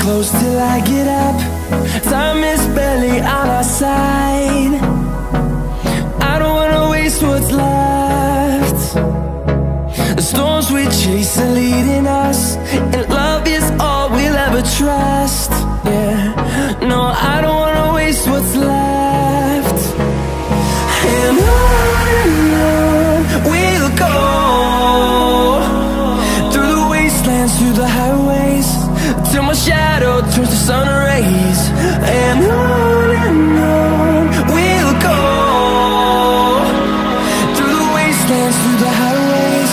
close till I get up. Time is barely on our side. I don't wanna waste what's left. The storms we chase are leading us, and love is all we'll ever trust. Yeah, no, I don't wanna waste what's left. And on we'll go, through the wastelands, through the highways, till my shadow turns to sun rays. And on we'll go, through the wastelands, through the highways,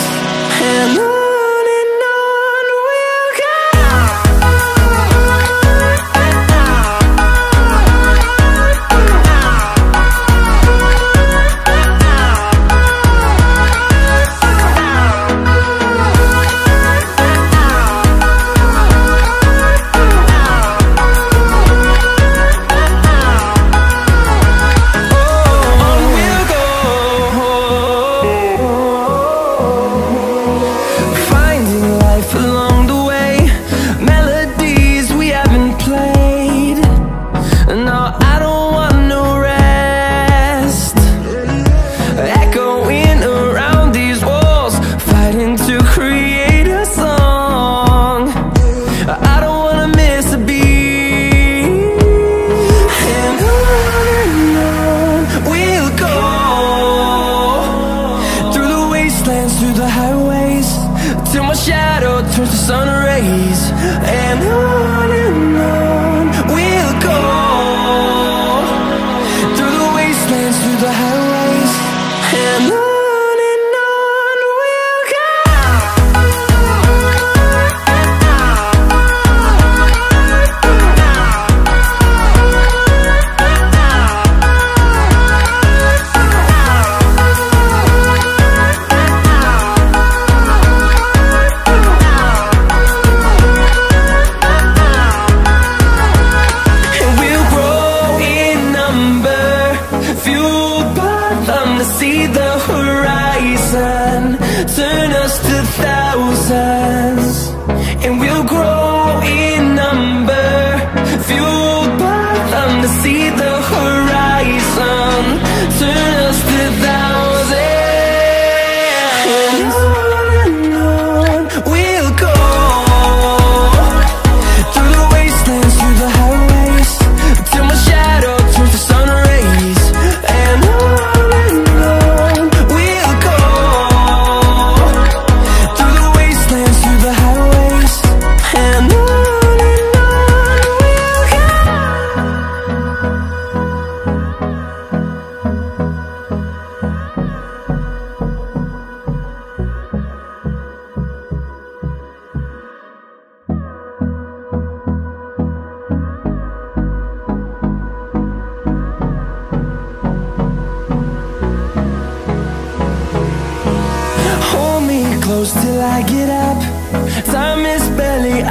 and on we'll go. Through the highways, till my shadow turns to sun rays. And on we'll go, through the wastelands, through the highways, and on we'll go. See the horizon, turn us to thousands, and we'll grow in number, fueled by them. To see the horizon, turn us to thousands, and on we'll go, through the wastelands, through the highways, till my shadow turns to sun rays. And close till I get up. Time is barely